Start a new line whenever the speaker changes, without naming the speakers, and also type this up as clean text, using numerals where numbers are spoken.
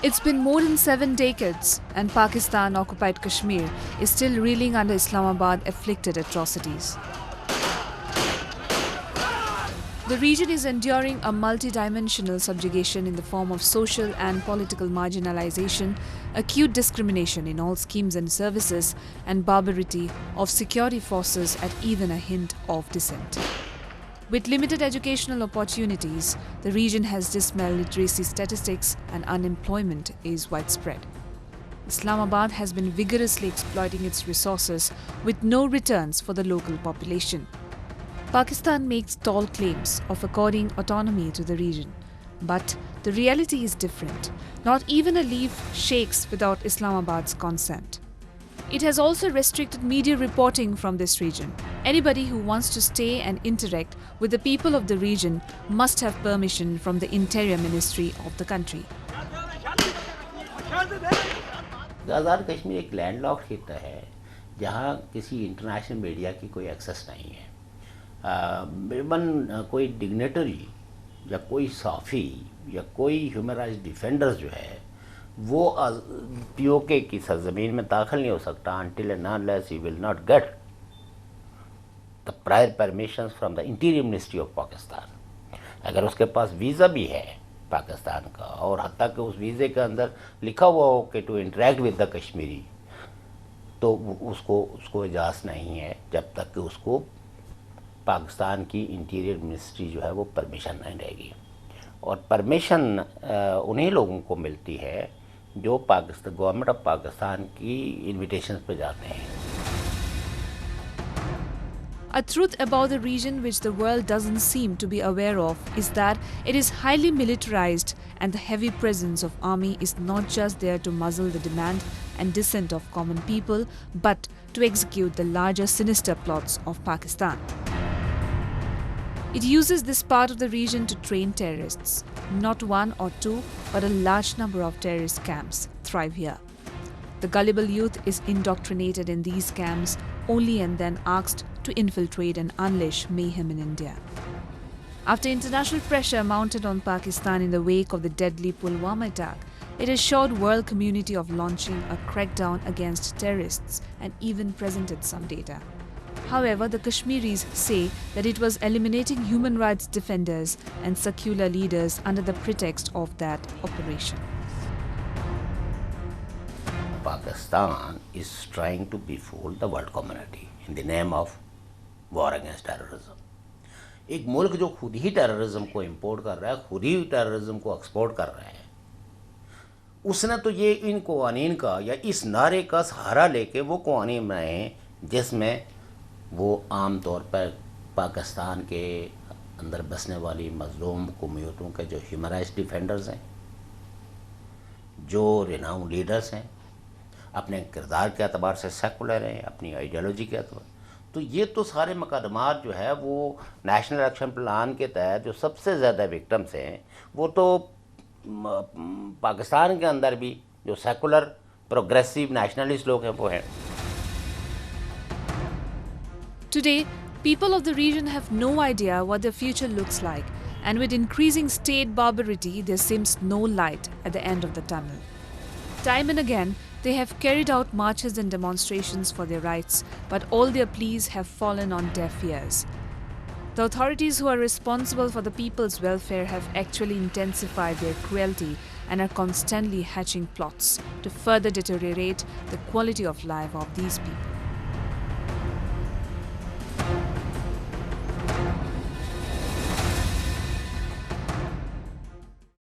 It's been more than 7 decades, and Pakistan-occupied Kashmir is still reeling under Islamabad-afflicted atrocities. The region is enduring a multi-dimensional subjugation in the form of social and political marginalization, acute discrimination in all schemes and services, and barbarity of security forces at even a hint of dissent. With limited educational opportunities, the region has dismal literacy statistics and unemployment is widespread. Islamabad has been vigorously exploiting its resources with no returns for the local population. Pakistan makes tall claims of according autonomy to the region, but the reality is different. Not even a leaf shakes without Islamabad's consent. It has also restricted media reporting from this region. Anybody who wants to stay and interact with the people of the region must have permission from the Interior Ministry of the country.
Azad Kashmir एक landlocked खिता है जहाँ किसी international media की कोई access नहीं है। Even कोई dignitary या कोई साफ़ी या कोई ह्यूमन राइट्स डिफेंडर जो है वो पीओके की सरजमीन में दाखिल नहीं हो सकता until and unless he will not get the prior permissions from the Interior Ministry of Pakistan. अगर उसके पास वीज़ा भी है पाकिस्तान का और हत्ता कि उस वीज़े के अंदर लिखा हुआ हो कि to interact with the Kashmiri, तो उसको इजाज़त नहीं है जब तक कि उसको पाकिस्तान की इंटीरियर मिनिस्ट्री जो है वो परमिशन नहीं देगी। और परमिशन उन्हीं लोगों को मिलती है जो गवर्नमेंट ऑफ पाकिस्तान की इन्विटेशन पे जाते हैं।
A truth about the region which the world doesn't seem to be aware of is that it is highly militarized, and the heavy presence of army is not just there to muzzle the demand and dissent of common people, but to execute the larger sinister plots of Pakistan. It uses this part of the region to train terrorists. Not one or two, but a large number of terrorist camps thrive here. The gullible youth is indoctrinated in these camps only and then asked to infiltrate and unleash mayhem in India. After international pressure mounted on Pakistan in the wake of the deadly Pulwama attack, it assured world community of launching a crackdown against terrorists and even presented some data. However, the Kashmiris say that it was eliminating human rights defenders and secular leaders under the pretext of that operation.
Pakistan is trying to befool the world community in the name of war against terrorism. एक मुल्क जो खुद ही terrorism को import कर रहा है, खुद ही terrorism को एक्सपोर्ट कर रहा है, उसने तो ये इन कवानीन का या इस नारे का सहारा लेके वो कवानीन बनाए हैं जिसमें वो आम तौर पर पाकिस्तान के अंदर बसने वाली मज़लूम कौमियतों के जो ह्यूमन राइट्स डिफेंडर्स हैं, जो रिनाउंड लीडर्स हैं, अपने किरदार के अतबार से सेकुलर हैं, अपनी आइडियोलॉजी के अतबार, तो ये तो सारे मुकदमात जो है वो नेशनल एक्शन प्लान के तहत जो सबसे ज़्यादा विक्टिम्स हैं वो तो पाकिस्तान के अंदर भी जो सेकुलर प्रोग्रेसिव नेशनलिस्ट लोग हैं वो हैं।
Today, people of the region have no idea what their future looks like, and with increasing state barbarity, there seems no light at the end of the tunnel. Time and again, they have carried out marches and demonstrations for their rights, but all their pleas have fallen on deaf ears. The authorities who are responsible for the people's welfare have actually intensified their cruelty and are constantly hatching plots to further deteriorate the quality of life of these people.